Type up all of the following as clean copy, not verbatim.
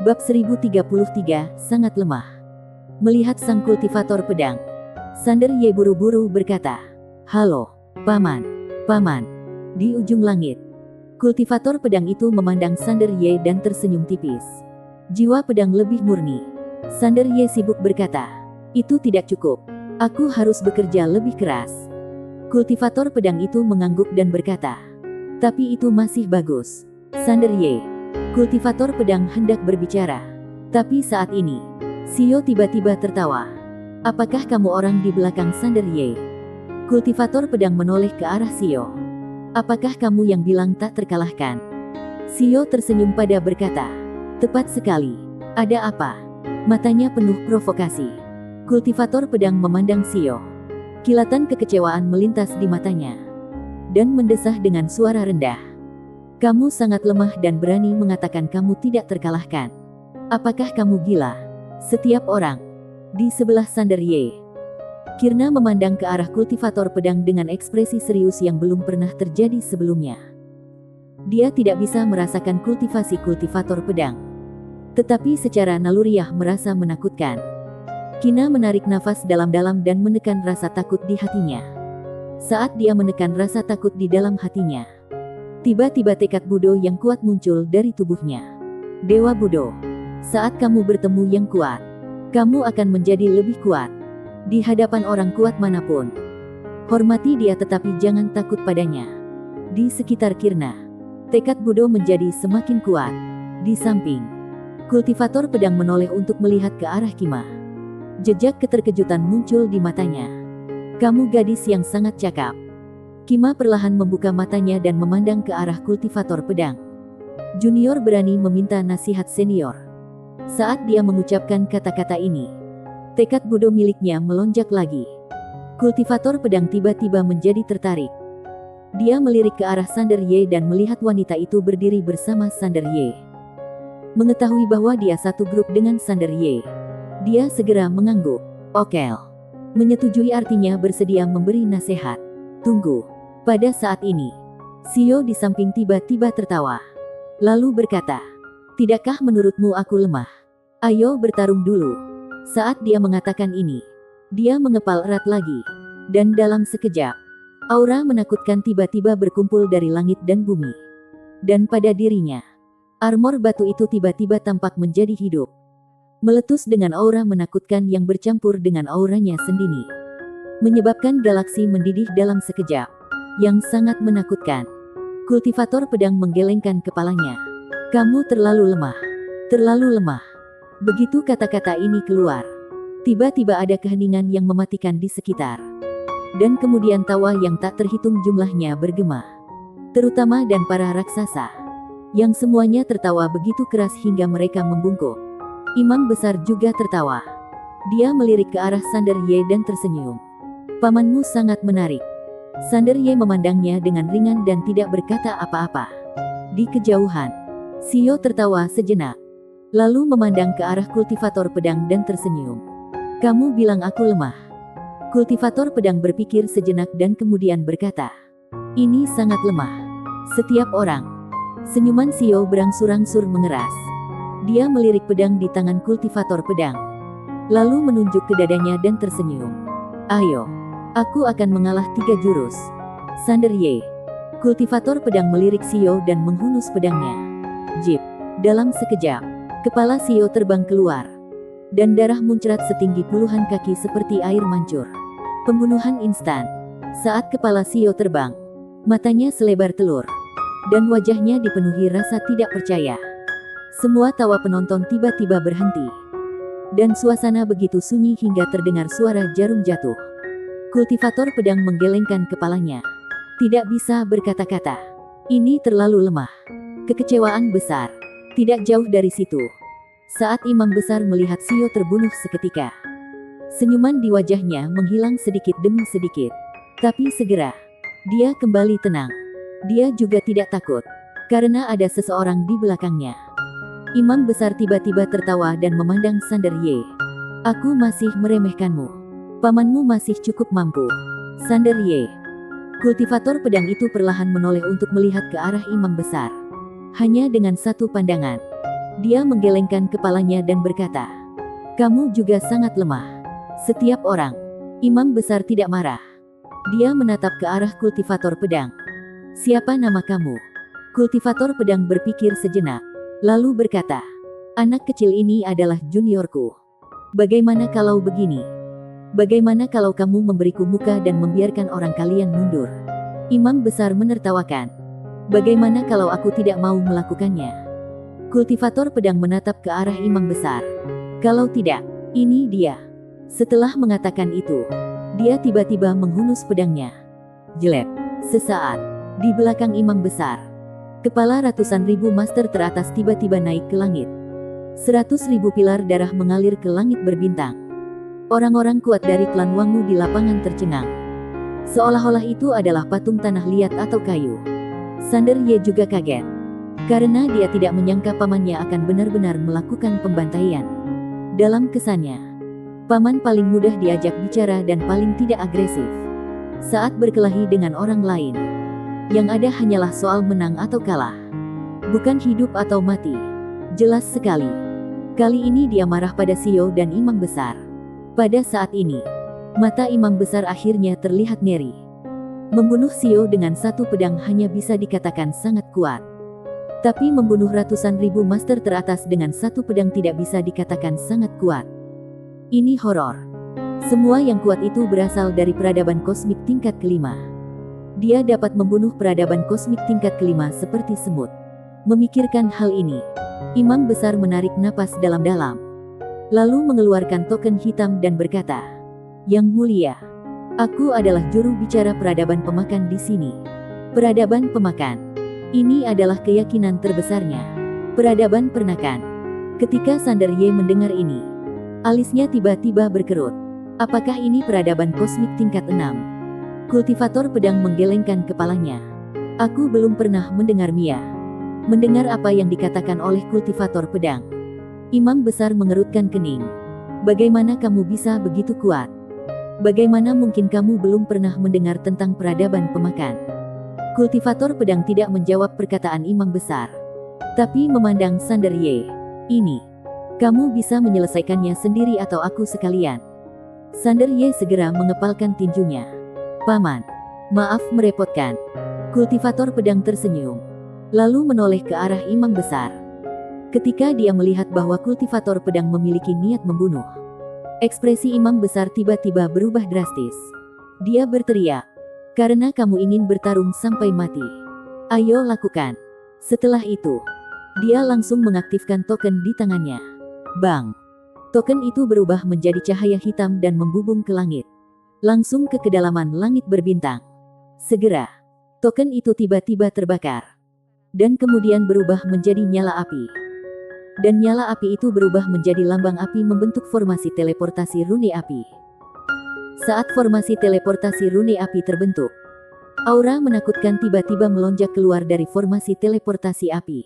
Bab 1033, sangat lemah. Melihat sang kultivator pedang, Sander Ye buru-buru berkata, "Halo, Paman, Paman." Di ujung langit, kultivator pedang itu memandang Sander Ye dan tersenyum tipis. Jiwa pedang lebih murni. Sander Ye sibuk berkata, "Itu tidak cukup. Aku harus bekerja lebih keras." Kultivator pedang itu mengangguk dan berkata, "Tapi itu masih bagus, Sander Ye." Kultivator pedang hendak berbicara. Tapi saat ini, Xiao tiba-tiba tertawa. "Apakah kamu orang di belakang Sander Ye?" Kultivator pedang menoleh ke arah Xiao. "Apakah kamu yang bilang tak terkalahkan?" Xiao tersenyum pada berkata, "Tepat sekali. Ada apa?" Matanya penuh provokasi. Kultivator pedang memandang Xiao. Kilatan kekecewaan melintas di matanya. Dan mendesah dengan suara rendah. "Kamu sangat lemah dan berani mengatakan kamu tidak terkalahkan. Apakah kamu gila?" Setiap orang di sebelah Sander Ye. Kirna memandang ke arah kultivator pedang dengan ekspresi serius yang belum pernah terjadi sebelumnya. Dia tidak bisa merasakan kultivasi kultivator pedang, tetapi secara naluriah merasa menakutkan. Kina menarik nafas dalam-dalam dan menekan rasa takut di hatinya. Saat dia menekan rasa takut di dalam hatinya, tiba-tiba tekad Budo yang kuat muncul dari tubuhnya. "Dewa Budo, saat kamu bertemu yang kuat, kamu akan menjadi lebih kuat. Di hadapan orang kuat manapun, hormati dia tetapi jangan takut padanya." Di sekitar Kirna, tekad Budo menjadi semakin kuat. Di samping, kultivator pedang menoleh untuk melihat ke arah Kima. Jejak keterkejutan muncul di matanya. "Kamu gadis yang sangat cakap." Kima perlahan membuka matanya dan memandang ke arah kultivator pedang. Junior berani meminta nasihat senior. Saat dia mengucapkan kata-kata ini, tekad Budo miliknya melonjak lagi. Kultivator pedang tiba-tiba menjadi tertarik. Dia melirik ke arah Sander Ye dan melihat wanita itu berdiri bersama Sander Ye. Mengetahui bahwa dia satu grup dengan Sander Ye, dia segera mengangguk. "Oke." Menyetujui artinya bersedia memberi nasihat. "Tunggu." Pada saat ini, Xiao di samping tiba-tiba tertawa. Lalu berkata, "Tidakkah menurutmu aku lemah? Ayo bertarung dulu." Saat dia mengatakan ini, dia mengepal erat lagi. Dan dalam sekejap, aura menakutkan tiba-tiba berkumpul dari langit dan bumi. Dan pada dirinya, armor batu itu tiba-tiba tampak menjadi hidup. Meletus dengan aura menakutkan yang bercampur dengan auranya sendiri. Menyebabkan galaksi mendidih dalam sekejap. Yang sangat menakutkan. Kultivator pedang menggelengkan kepalanya. "Kamu terlalu lemah. Terlalu lemah." Begitu kata-kata ini keluar, tiba-tiba ada keheningan yang mematikan di sekitar. Dan kemudian tawa yang tak terhitung jumlahnya bergema. Terutama dan para raksasa. Yang semuanya tertawa begitu keras hingga mereka membungkuk. Imam besar juga tertawa. Dia melirik ke arah Sander Ye dan tersenyum. "Pamanmu sangat menarik." Sander Ye memandangnya dengan ringan dan tidak berkata apa-apa. Di kejauhan, Xiao tertawa sejenak. Lalu memandang ke arah kultivator pedang dan tersenyum. "Kamu bilang aku lemah." Kultivator pedang berpikir sejenak dan kemudian berkata, "Ini sangat lemah. Setiap orang." Senyuman Xiao berangsur-angsur mengeras. Dia melirik pedang di tangan kultivator pedang. Lalu menunjuk ke dadanya dan tersenyum. "Ayo. Aku akan mengalah 3 jurus." Sander Ye. Kultivator pedang melirik Xiao dan menghunus pedangnya. Jip. Dalam sekejap, kepala Xiao terbang keluar. Dan darah muncrat setinggi puluhan kaki seperti air mancur. Pembunuhan instan. Saat kepala Xiao terbang, matanya selebar telur. Dan wajahnya dipenuhi rasa tidak percaya. Semua tawa penonton tiba-tiba berhenti. Dan suasana begitu sunyi hingga terdengar suara jarum jatuh. Kultivator pedang menggelengkan kepalanya. Tidak bisa berkata-kata. Ini terlalu lemah. Kekecewaan besar. Tidak jauh dari situ, saat imam besar melihat Xiao terbunuh seketika. Senyuman di wajahnya menghilang sedikit demi sedikit. Tapi segera, dia kembali tenang. Dia juga tidak takut, karena ada seseorang di belakangnya. Imam besar tiba-tiba tertawa dan memandang Sander Ye. "Aku masih meremehkanmu. Pamanmu masih cukup mampu." Sander Ye. Kultivator pedang itu perlahan menoleh untuk melihat ke arah imam besar. Hanya dengan satu pandangan, Dia menggelengkan kepalanya dan berkata, "Kamu juga sangat lemah." Setiap orang. Imam besar tidak marah. Dia menatap ke arah kultivator pedang. "Siapa nama kamu?" Kultivator pedang berpikir sejenak, lalu berkata, "Anak kecil ini adalah juniorku. Bagaimana kalau begini? Bagaimana kalau kamu memberiku muka dan membiarkan orang kalian mundur?" Imam besar menertawakan. "Bagaimana kalau aku tidak mau melakukannya?" Kultivator pedang menatap ke arah imam besar. "Kalau tidak, ini dia." Setelah mengatakan itu, dia tiba-tiba menghunus pedangnya. Jelek. Sesaat, di belakang imam besar, kepala ratusan ribu master teratas tiba-tiba naik ke langit. 100.000 pilar darah mengalir ke langit berbintang. Orang-orang kuat dari klan Wangu di lapangan tercengang. Seolah-olah itu adalah patung tanah liat atau kayu. Sander Ye juga kaget, karena dia tidak menyangka pamannya akan benar-benar melakukan pembantaian. Dalam kesannya, paman paling mudah diajak bicara dan paling tidak agresif. Saat berkelahi dengan orang lain, yang ada hanyalah soal menang atau kalah, bukan hidup atau mati. Jelas sekali. Kali ini dia marah pada Xiao dan imam besar. Pada saat ini, mata imam besar akhirnya terlihat ngeri. Membunuh Xiao dengan satu pedang hanya bisa dikatakan sangat kuat. Tapi membunuh ratusan ribu master teratas dengan satu pedang tidak bisa dikatakan sangat kuat. Ini horor. Semua yang kuat itu berasal dari peradaban kosmik tingkat kelima. Dia dapat membunuh peradaban kosmik tingkat kelima seperti semut. Memikirkan hal ini, imam besar menarik napas dalam-dalam, lalu mengeluarkan token hitam dan berkata, "Yang mulia, aku adalah juru bicara peradaban pemakan di sini." Peradaban pemakan. Ini adalah keyakinan terbesarnya. Peradaban pernakan. Ketika Sander Ye mendengar ini, alisnya tiba-tiba berkerut. Apakah ini peradaban kosmik tingkat 6? Kultivator pedang menggelengkan kepalanya. "Aku belum pernah mendengar Mia." Mendengar apa yang dikatakan oleh kultivator pedang, imam besar mengerutkan kening. "Bagaimana kamu bisa begitu kuat? Bagaimana mungkin kamu belum pernah mendengar tentang peradaban pemakan?" Kultivator pedang tidak menjawab perkataan imam besar, tapi memandang Sander Ye. "Ini, kamu bisa menyelesaikannya sendiri atau aku sekalian." Sander Ye segera mengepalkan tinjunya. "Paman, maaf merepotkan." Kultivator pedang tersenyum, lalu menoleh ke arah imam besar. Ketika dia melihat bahwa kultivator pedang memiliki niat membunuh, ekspresi imam besar tiba-tiba berubah drastis. Dia berteriak, "Karena kamu ingin bertarung sampai mati, ayo lakukan." Setelah itu, dia langsung mengaktifkan token di tangannya. Bang! Token itu berubah menjadi cahaya hitam dan membubung ke langit, langsung ke kedalaman langit berbintang. Segera, token itu tiba-tiba terbakar, dan kemudian berubah menjadi nyala api. Dan nyala api itu berubah menjadi lambang api membentuk formasi teleportasi rune api. Saat formasi teleportasi rune api terbentuk, aura menakutkan tiba-tiba melonjak keluar dari formasi teleportasi api.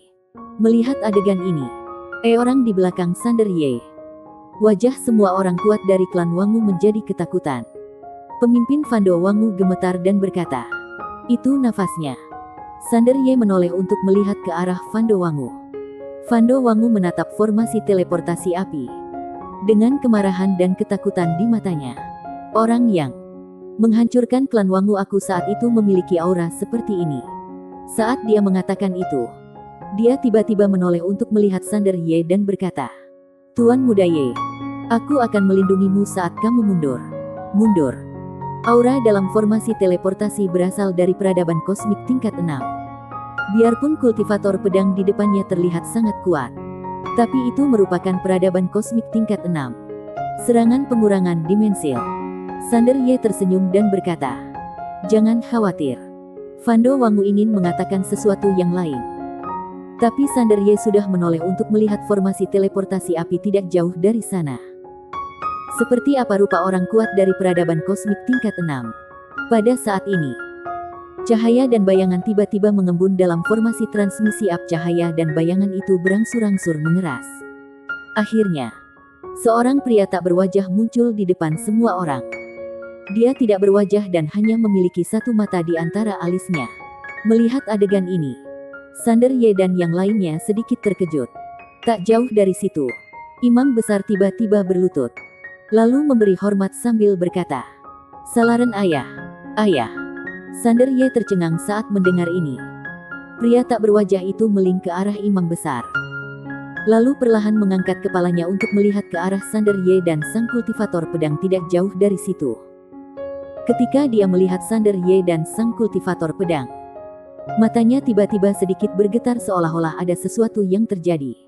Melihat adegan ini, orang di belakang Sander Ye, wajah semua orang kuat dari klan Wangu menjadi ketakutan. Pemimpin Fando Wangu gemetar dan berkata, "Itu nafasnya." Sander Ye menoleh untuk melihat ke arah Fando Wangu. Fando Wangu menatap formasi teleportasi api dengan kemarahan dan ketakutan di matanya. "Orang yang menghancurkan klan Wangu aku saat itu memiliki aura seperti ini." Saat dia mengatakan itu, dia tiba-tiba menoleh untuk melihat Sander Ye dan berkata, "Tuan Muda Ye, aku akan melindungimu saat kamu mundur." Mundur. Aura dalam formasi teleportasi berasal dari peradaban kosmik tingkat 6. Biarpun kultivator pedang di depannya terlihat sangat kuat, tapi itu merupakan peradaban kosmik tingkat 6. Serangan pengurangan dimensil. Sander Ye tersenyum dan berkata, "Jangan khawatir." Fando Wangu ingin mengatakan sesuatu yang lain, tapi Sander Ye sudah menoleh untuk melihat formasi teleportasi api tidak jauh dari sana. Seperti apa rupa orang kuat dari peradaban kosmik tingkat 6. Pada saat ini, cahaya dan bayangan tiba-tiba mengembun dalam formasi transmisi up cahaya dan bayangan itu berangsur-angsur mengeras. Akhirnya, seorang pria tak berwajah muncul di depan semua orang. Dia tidak berwajah dan hanya memiliki satu mata di antara alisnya. Melihat adegan ini, Sander Ye dan yang lainnya sedikit terkejut. Tak jauh dari situ, imam besar tiba-tiba berlutut, lalu memberi hormat sambil berkata, "Salaran ayah, ayah." Sander Ye tercengang saat mendengar ini. Pria tak berwajah itu meling ke arah imam besar, lalu perlahan mengangkat kepalanya untuk melihat ke arah Sander Ye dan sang kultivator pedang tidak jauh dari situ. Ketika dia melihat Sander Ye dan sang kultivator pedang, matanya tiba-tiba sedikit bergetar seolah-olah ada sesuatu yang terjadi.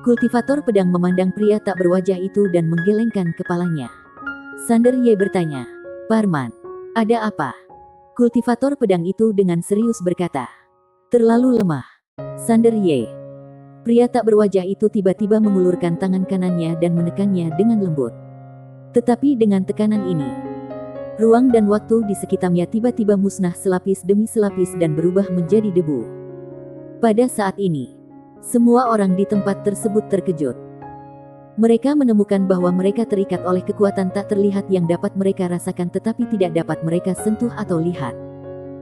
Kultivator pedang memandang pria tak berwajah itu dan menggelengkan kepalanya. Sander Ye bertanya, "Paman, ada apa?" Kultivator pedang itu dengan serius berkata, "Terlalu lemah, Sander Ye." Pria tak berwajah itu tiba-tiba mengulurkan tangan kanannya dan menekannya dengan lembut. Tetapi dengan tekanan ini, ruang dan waktu di sekitarnya tiba-tiba musnah selapis demi selapis dan berubah menjadi debu. Pada saat ini, semua orang di tempat tersebut terkejut. Mereka menemukan bahwa mereka terikat oleh kekuatan tak terlihat yang dapat mereka rasakan tetapi tidak dapat mereka sentuh atau lihat.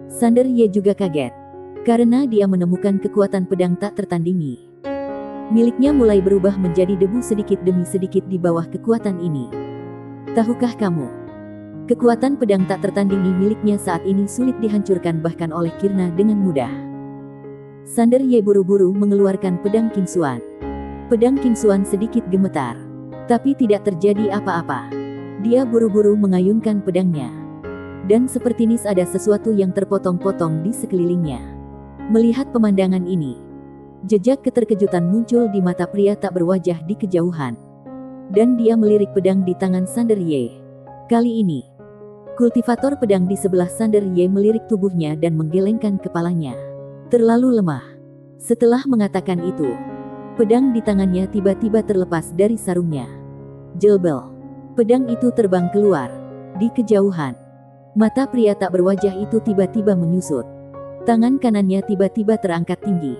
Sander Ye juga kaget, karena dia menemukan kekuatan pedang tak tertandingi. Miliknya mulai berubah menjadi debu sedikit demi sedikit di bawah kekuatan ini. Tahukah kamu? Kekuatan pedang tak tertandingi miliknya saat ini sulit dihancurkan bahkan oleh Kirna dengan mudah. Sander Ye buru-buru mengeluarkan pedang Qingxuan. Pedang Qingxuan sedikit gemetar, tapi tidak terjadi apa-apa. Dia buru-buru mengayunkan pedangnya. Dan seperti ada sesuatu yang terpotong-potong di sekelilingnya. Melihat pemandangan ini, jejak keterkejutan muncul di mata pria tak berwajah di kejauhan. Dan dia melirik pedang di tangan Sander Ye. Kali ini, kultivator pedang di sebelah Sander Ye melirik tubuhnya dan menggelengkan kepalanya. Terlalu lemah. Setelah mengatakan itu, pedang di tangannya tiba-tiba terlepas dari sarungnya. Jelbel. Pedang itu terbang keluar. Di kejauhan, mata pria tak berwajah itu tiba-tiba menyusut. Tangan kanannya tiba-tiba terangkat tinggi.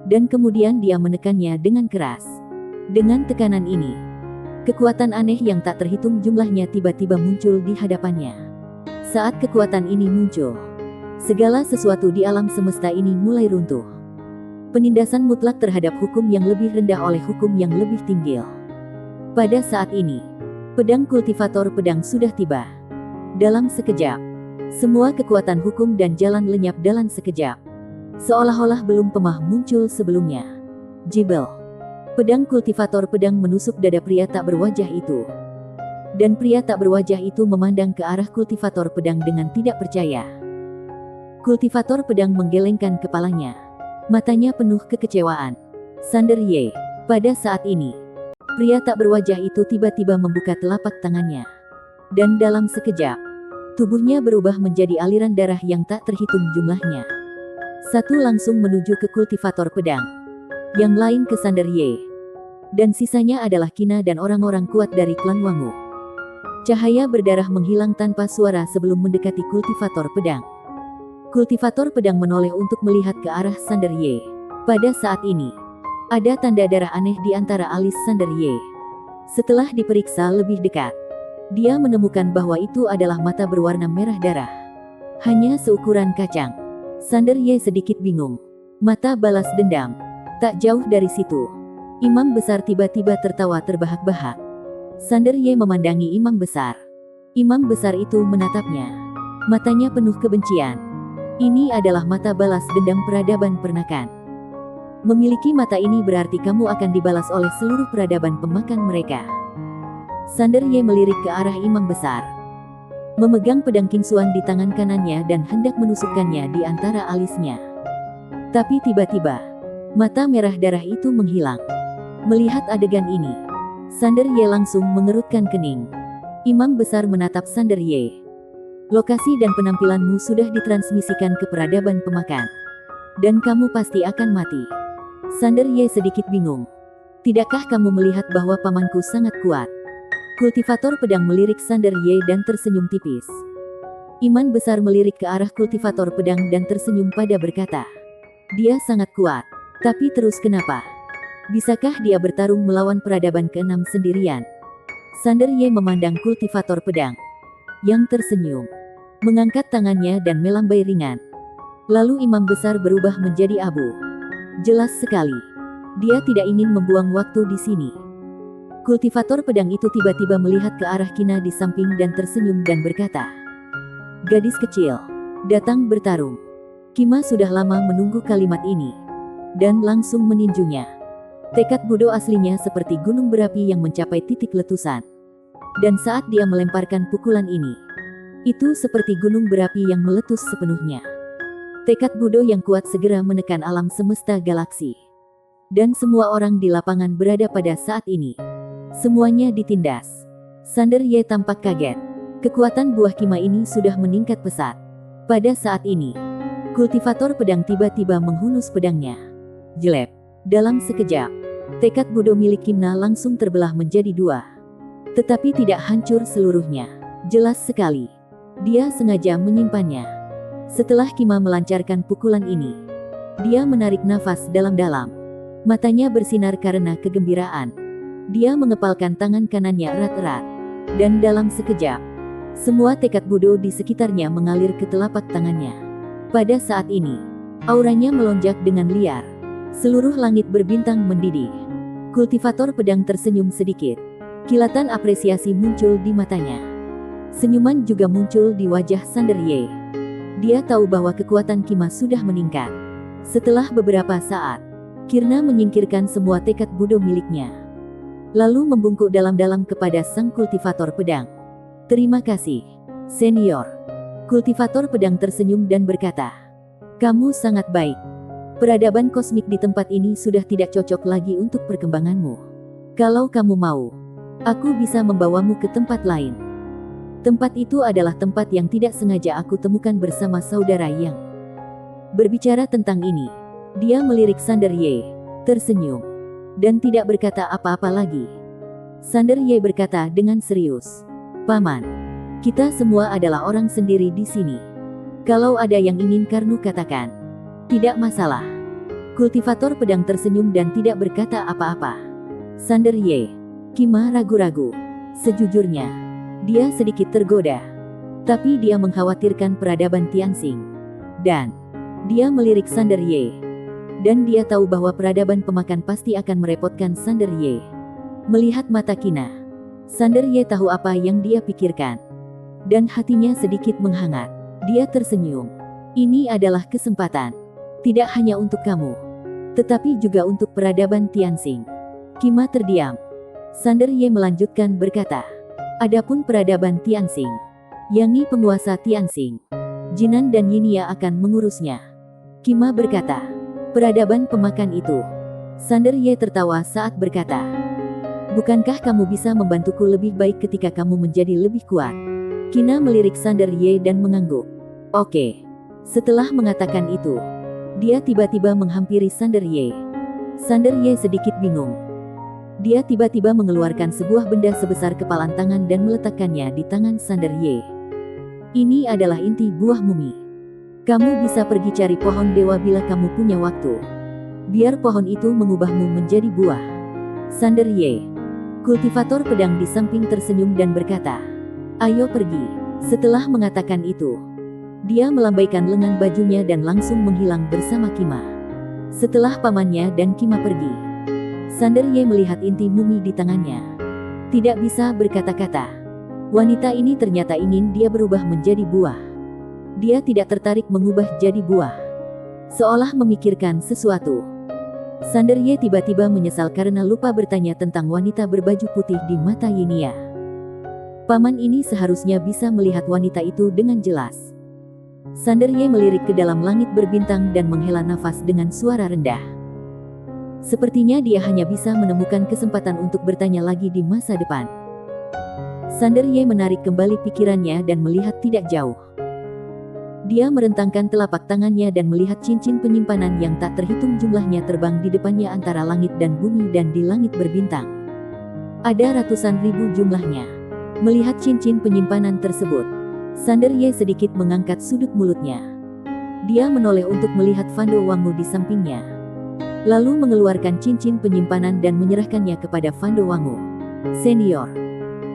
Dan kemudian dia menekannya dengan keras. Dengan tekanan ini, kekuatan aneh yang tak terhitung jumlahnya tiba-tiba muncul di hadapannya. Saat kekuatan ini muncul, segala sesuatu di alam semesta ini mulai runtuh. Penindasan mutlak terhadap hukum yang lebih rendah oleh hukum yang lebih tinggi. Pada saat ini, pedang kultivator pedang sudah tiba. Dalam sekejap, semua kekuatan hukum dan jalan lenyap dalam sekejap. Seolah-olah belum pernah muncul sebelumnya. Jibel. Pedang kultivator pedang menusuk dada pria tak berwajah itu. Dan pria tak berwajah itu memandang ke arah kultivator pedang dengan tidak percaya. Kultivator pedang menggelengkan kepalanya. Matanya penuh kekecewaan. Sander Ye. Pada saat ini, pria tak berwajah itu tiba-tiba membuka telapak tangannya. Dan dalam sekejap, tubuhnya berubah menjadi aliran darah yang tak terhitung jumlahnya. Satu langsung menuju ke kultivator pedang. Yang lain ke Sander Ye. Dan sisanya adalah Kina dan orang-orang kuat dari klan Wangu. Cahaya berdarah menghilang tanpa suara sebelum mendekati kultivator pedang. Kultivator pedang menoleh untuk melihat ke arah Sander Ye. Pada saat ini, ada tanda darah aneh di antara alis Sander Ye. Setelah diperiksa lebih dekat, dia menemukan bahwa itu adalah mata berwarna merah darah. Hanya seukuran kacang. Sander Ye sedikit bingung. Mata balas dendam. Tak jauh dari situ, imam besar tiba-tiba tertawa terbahak-bahak. Sander Ye memandangi imam besar. Imam besar itu menatapnya. Matanya penuh kebencian. Ini adalah mata balas dendam peradaban pernakan. Memiliki mata ini berarti kamu akan dibalas oleh seluruh peradaban pemakan mereka. Sander Ye melirik ke arah imam besar. Memegang pedang Qingxuan di tangan kanannya dan hendak menusukkannya di antara alisnya. Tapi tiba-tiba, mata merah darah itu menghilang. Melihat adegan ini, Sander Ye langsung mengerutkan kening. Imam besar menatap Sander Ye. Lokasi dan penampilanmu sudah ditransmisikan ke peradaban pemakan. Dan kamu pasti akan mati. Sander Ye sedikit bingung. Tidakkah kamu melihat bahwa pamanku sangat kuat? Kultivator pedang melirik Sander Ye dan tersenyum tipis. Imam besar melirik ke arah kultivator pedang dan tersenyum pada berkata, "Dia sangat kuat. Tapi terus kenapa? Bisakah dia bertarung melawan peradaban ke-6 sendirian?" Sander Ye memandang kultivator pedang, yang tersenyum, mengangkat tangannya dan melambai ringan. Lalu imam besar berubah menjadi abu. Jelas sekali, Dia tidak ingin membuang waktu di sini. Kultivator pedang itu tiba-tiba melihat ke arah Kina di samping dan tersenyum dan berkata, "Gadis kecil, datang bertarung." Kima sudah lama menunggu kalimat ini, dan langsung meninjunya. Tekad Budo aslinya seperti gunung berapi yang mencapai titik letusan. Dan saat dia melemparkan pukulan ini, itu seperti gunung berapi yang meletus sepenuhnya. Tekad Budo yang kuat segera menekan alam semesta galaksi. Dan semua orang di lapangan berada pada saat ini. Semuanya ditindas. Sander Ye tampak kaget. Kekuatan buah Kima ini sudah meningkat pesat. Pada saat ini, kultivator pedang tiba-tiba menghunus pedangnya. Jelek. Dalam sekejap, tekad Budo milik Kimna langsung terbelah menjadi dua. Tetapi tidak hancur seluruhnya. Jelas sekali, dia sengaja menyimpannya. Setelah Kima melancarkan pukulan ini, dia menarik nafas dalam-dalam. Matanya bersinar karena kegembiraan. Dia mengepalkan tangan kanannya erat-erat. Dan dalam sekejap, semua tekad Budo di sekitarnya mengalir ke telapak tangannya. Pada saat ini, auranya melonjak dengan liar. Seluruh langit berbintang mendidih. Kultivator pedang tersenyum sedikit. Kilatan apresiasi muncul di matanya. Senyuman juga muncul di wajah Sander Ye. Dia tahu bahwa kekuatan Kima sudah meningkat. Setelah beberapa saat, Kirna menyingkirkan semua tekad Budo miliknya. Lalu membungkuk dalam-dalam kepada sang kultivator pedang. "Terima kasih, senior." Kultivator pedang tersenyum dan berkata, "Kamu sangat baik. Peradaban kosmik di tempat ini sudah tidak cocok lagi untuk perkembanganmu. Kalau kamu mau, aku bisa membawamu ke tempat lain. Tempat itu adalah tempat yang tidak sengaja aku temukan bersama saudara Yang." Berbicara tentang ini, dia melirik Sander Ye, tersenyum, dan tidak berkata apa-apa lagi. Sander Ye berkata dengan serius, "Paman, kita semua adalah orang sendiri di sini. Kalau ada yang ingin Karnu katakan, tidak masalah." Kultivator pedang tersenyum dan tidak berkata apa-apa. Sander Ye, Kima ragu-ragu. Sejujurnya, dia sedikit tergoda. Tapi dia mengkhawatirkan peradaban Tianxing. Dan dia melirik Sander Ye. Dan dia tahu bahwa peradaban pemakan pasti akan merepotkan Sander Ye. Melihat mata Kina, Sander Ye tahu apa yang dia pikirkan. Dan hatinya sedikit menghangat. Dia tersenyum. "Ini adalah kesempatan. Tidak hanya untuk kamu, tetapi juga untuk peradaban Tianxing." Kima terdiam. Sander Ye melanjutkan berkata, "Adapun peradaban Tianxing, Yangi penguasa Tianxing, Jinan dan Yinia akan mengurusnya." Kima berkata, "Peradaban pemakan itu." Sander Ye tertawa saat berkata, "Bukankah kamu bisa membantuku lebih baik ketika kamu menjadi lebih kuat?" Kina melirik Sander Ye dan mengangguk. "Oke." Setelah mengatakan itu, dia tiba-tiba menghampiri Sander Ye. Sander Ye sedikit bingung. Dia tiba-tiba mengeluarkan sebuah benda sebesar kepalan tangan dan meletakkannya di tangan Sander Ye. "Ini adalah inti buah mumi. Kamu bisa pergi cari pohon dewa bila kamu punya waktu. Biar pohon itu mengubahmu menjadi buah." Sander Ye, kultivator pedang di samping tersenyum dan berkata, "Ayo pergi." Setelah mengatakan itu, dia melambaikan lengan bajunya dan langsung menghilang bersama Kima. Setelah pamannya dan Kima pergi, Sander Ye melihat inti mumi di tangannya. Tidak bisa berkata-kata. Wanita ini ternyata ingin dia berubah menjadi buah. Dia tidak tertarik mengubah jadi buah. Seolah memikirkan sesuatu. Sander Ye tiba-tiba menyesal karena lupa bertanya tentang wanita berbaju putih di mata Yinia. Paman ini seharusnya bisa melihat wanita itu dengan jelas. Sander Ye melirik ke dalam langit berbintang dan menghela nafas dengan suara rendah. Sepertinya dia hanya bisa menemukan kesempatan untuk bertanya lagi di masa depan. Sander Ye menarik kembali pikirannya dan melihat tidak jauh. Dia merentangkan telapak tangannya dan melihat cincin penyimpanan yang tak terhitung jumlahnya terbang di depannya antara langit dan bumi dan di langit berbintang. Ada ratusan ribu jumlahnya. Melihat cincin penyimpanan tersebut, Sander Ye sedikit mengangkat sudut mulutnya. Dia menoleh untuk melihat Fando Wangu di sampingnya. Lalu mengeluarkan cincin penyimpanan dan menyerahkannya kepada Fando Wangu. "Senior,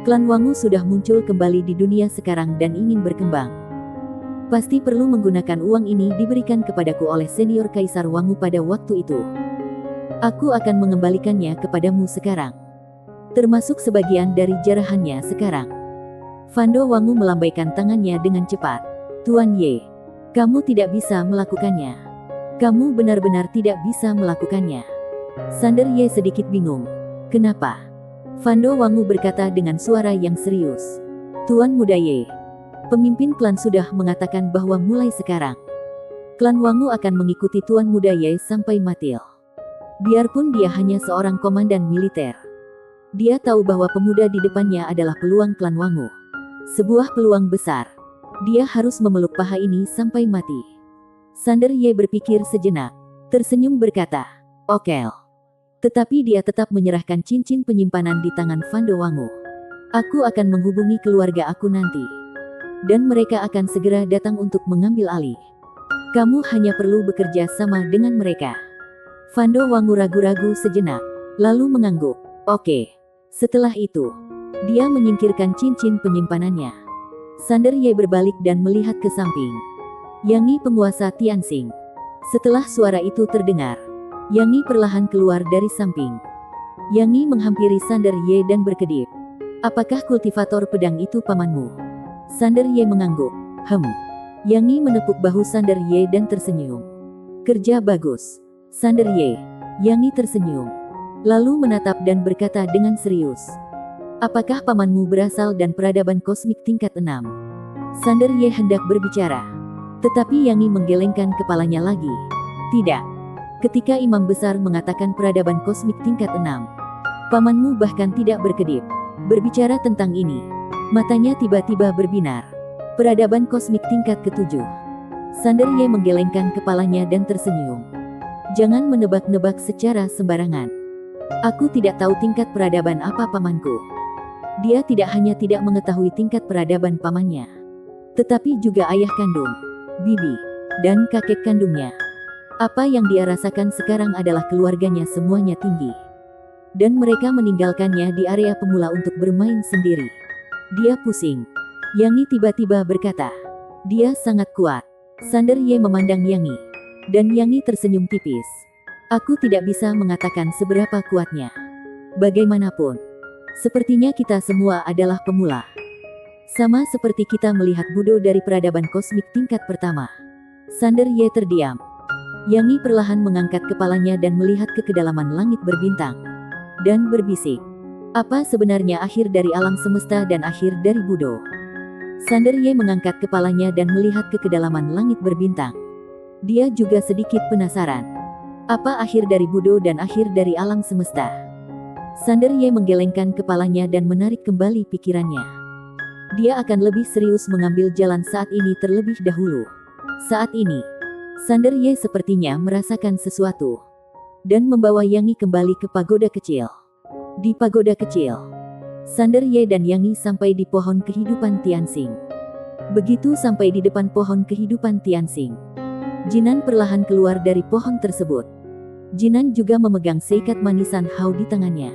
klan Wangu sudah muncul kembali di dunia sekarang dan ingin berkembang. Pasti perlu menggunakan uang ini diberikan kepadaku oleh senior Kaisar Wangu pada waktu itu. Aku akan mengembalikannya kepadamu sekarang. Termasuk sebagian dari jarahannya sekarang. Fando Wangu melambaikan tangannya dengan cepat. Tuan Ye, kamu tidak bisa melakukannya. Kamu benar-benar tidak bisa melakukannya. Sander Ye sedikit bingung. Kenapa? Fando Wangu berkata dengan suara yang serius. Tuan Muda Ye, pemimpin klan sudah mengatakan bahwa mulai sekarang, klan Wangu akan mengikuti Tuan Muda Ye sampai mati. Biarpun dia hanya seorang komandan militer. Dia tahu bahwa pemuda di depannya adalah peluang klan Wangu. Sebuah peluang besar. Dia harus memeluk paha ini sampai mati. Sander Ye berpikir sejenak. Tersenyum berkata, "Oke." Tetapi dia tetap menyerahkan cincin penyimpanan di tangan Fando Wangu. Aku akan menghubungi keluarga aku nanti. Dan mereka akan segera datang untuk mengambil alih. Kamu hanya perlu bekerja sama dengan mereka. Fando Wangu ragu-ragu sejenak, lalu mengangguk. Oke. Setelah itu, dia menyingkirkan cincin penyimpanannya. Sander Ye berbalik dan melihat ke samping. Yangi penguasa Tianxing. Setelah suara itu terdengar, Yangi perlahan keluar dari samping. Yangi menghampiri Sander Ye dan berkedip. Apakah kultivator pedang itu pamanmu? Sander Ye mengangguk. Yangi menepuk bahu Sander Ye dan tersenyum. Kerja bagus, Sander Ye. Yangi tersenyum. Lalu menatap dan berkata dengan serius. Apakah pamanmu berasal dan peradaban kosmik tingkat 6? Sander Ye hendak berbicara. Tetapi Yangi menggelengkan kepalanya lagi. Tidak. Ketika imam besar mengatakan peradaban kosmik tingkat 6, pamanmu bahkan tidak berkedip. Berbicara tentang ini, matanya tiba-tiba berbinar. Peradaban kosmik tingkat ke-7. Sander Ye menggelengkan kepalanya dan tersenyum. Jangan menebak-nebak secara sembarangan. Aku tidak tahu tingkat peradaban apa pamanku. Dia tidak hanya tidak mengetahui tingkat peradaban pamannya, tetapi juga ayah kandung, bibi, dan kakek kandungnya. Apa yang dia rasakan sekarang adalah keluarganya semuanya tinggi. Dan mereka meninggalkannya di area pemula untuk bermain sendiri. Dia pusing. Yangi tiba-tiba berkata. Dia sangat kuat. Sander Ye memandang Yangi. Dan Yangi tersenyum tipis. Aku tidak bisa mengatakan seberapa kuatnya. Bagaimanapun, sepertinya kita semua adalah pemula. Sama seperti kita melihat Budo dari peradaban kosmik tingkat pertama. Sander Ye terdiam. Yangi perlahan mengangkat kepalanya dan melihat ke kedalaman langit berbintang. Dan berbisik. Apa sebenarnya akhir dari alam semesta dan akhir dari Budo? Sander Ye mengangkat kepalanya dan melihat ke kedalaman langit berbintang. Dia juga sedikit penasaran. Apa akhir dari Budo dan akhir dari alam semesta? Sander Ye menggelengkan kepalanya dan menarik kembali pikirannya. Dia akan lebih serius mengambil jalan saat ini terlebih dahulu. Saat ini, Sander Ye sepertinya merasakan sesuatu. Dan membawa Yangi kembali ke pagoda kecil. Di pagoda kecil, Sander Ye dan Yangi sampai di pohon kehidupan Tianxing. Begitu sampai di depan pohon kehidupan Tianxing, Jinan perlahan keluar dari pohon tersebut. Jinan juga memegang seikat manisan Hao di tangannya.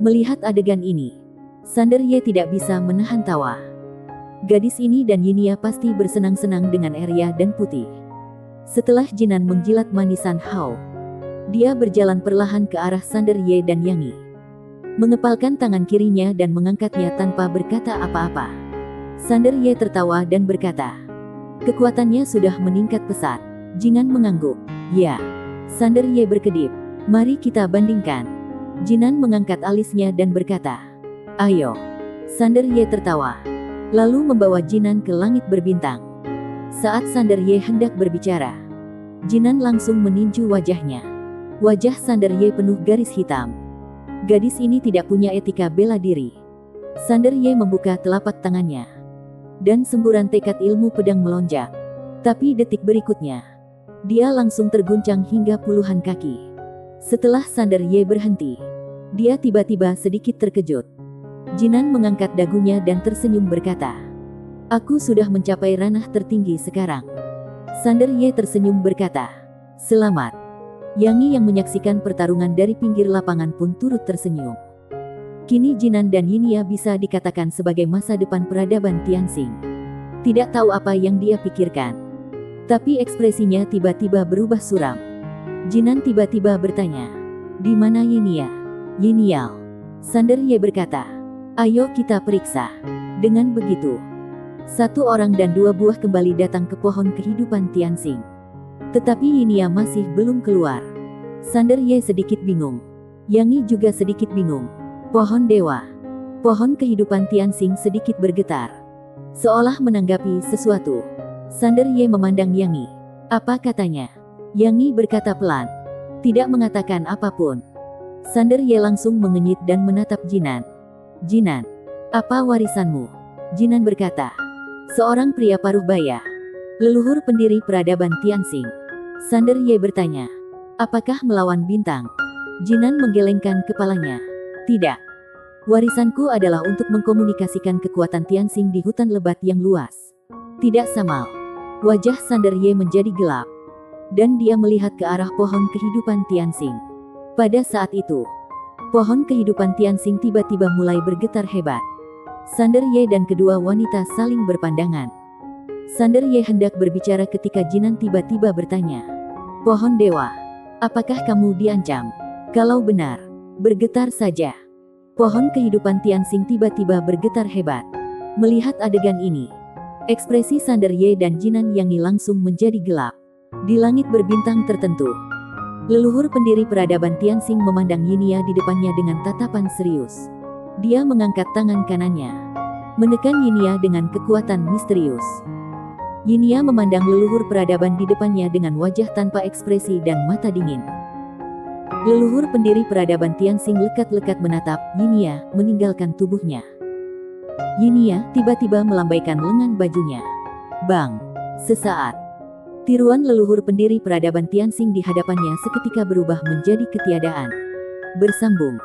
Melihat adegan ini, Sander Ye tidak bisa menahan tawa. Gadis ini dan Yinia pasti bersenang-senang dengan Arya dan Putih. Setelah Jinan menjilat manisan Hao, dia berjalan perlahan ke arah Sander Ye dan Yangi. Mengepalkan tangan kirinya dan mengangkatnya tanpa berkata apa-apa. Sander Ye tertawa dan berkata, kekuatannya sudah meningkat pesat. Jinan mengangguk. Ya. Sander Ye berkedip. Mari kita bandingkan. Jinan mengangkat alisnya dan berkata, ayo. Sander Ye tertawa. Lalu membawa Jinan ke langit berbintang. Saat Sander Ye hendak berbicara, Jinan langsung meninju wajahnya. Wajah Sander Ye penuh garis hitam. Gadis ini tidak punya etika bela diri. Sander Ye membuka telapak tangannya. Dan semburan tekad ilmu pedang melonjak. Tapi detik berikutnya, dia langsung terguncang hingga puluhan kaki. Setelah Sander Ye berhenti, dia tiba-tiba sedikit terkejut. Jinan mengangkat dagunya dan tersenyum berkata, aku sudah mencapai ranah tertinggi sekarang. Sander Ye tersenyum berkata, selamat. Yangi yang menyaksikan pertarungan dari pinggir lapangan pun turut tersenyum. Kini Jinan dan Yinia bisa dikatakan sebagai masa depan peradaban Tianxing. Tidak tahu apa yang dia pikirkan. Tapi ekspresinya tiba-tiba berubah suram. Jinan tiba-tiba bertanya, Di mana Yinia? Yiniao. Sander Ye berkata, ayo kita periksa. Dengan begitu, satu orang dan dua buah kembali datang ke pohon kehidupan Tianxing. Tetapi Yinia masih belum keluar. Sander Ye sedikit bingung. Yang Yi juga sedikit bingung. Pohon dewa. Pohon kehidupan Tianxing sedikit bergetar. Seolah menanggapi sesuatu. Sander Ye memandang Yang Yi. Apa katanya? Yang Yi berkata pelan. Tidak mengatakan apapun. Sander Ye langsung mengenyit dan menatap Jinan. Jinan, apa warisanmu? Jinan berkata, seorang pria paruh baya. Leluhur pendiri peradaban Tianxing. Sander Ye bertanya, apakah melawan bintang? Jinan menggelengkan kepalanya. Tidak. Warisanku adalah untuk mengkomunikasikan kekuatan Tianxing di hutan lebat yang luas. Tidak Samal. Wajah Sander Ye menjadi gelap. Dan dia melihat ke arah pohon kehidupan Tianxing. Pada saat itu, pohon kehidupan Tianxing tiba-tiba mulai bergetar hebat. Sander Ye dan kedua wanita saling berpandangan. Sander Ye hendak berbicara ketika Jinan tiba-tiba bertanya, pohon dewa, apakah kamu diancam? Kalau benar, bergetar saja. Pohon kehidupan Tianxing tiba-tiba bergetar hebat. Melihat adegan ini, ekspresi Sander Ye dan Jinan Yang Yi langsung menjadi gelap. Di langit berbintang tertentu, leluhur pendiri peradaban Tianxing memandang Yinia di depannya dengan tatapan serius. Dia mengangkat tangan kanannya, menekan Yinia dengan kekuatan misterius. Yinia memandang leluhur peradaban di depannya dengan wajah tanpa ekspresi dan mata dingin. Leluhur pendiri peradaban Tianxing lekat-lekat menatap Yinia, meninggalkan tubuhnya. Yinia tiba-tiba melambaikan lengan bajunya. Bang! Sesaat, tiruan leluhur pendiri peradaban Tianxing di hadapannya seketika berubah menjadi ketiadaan. Bersambung.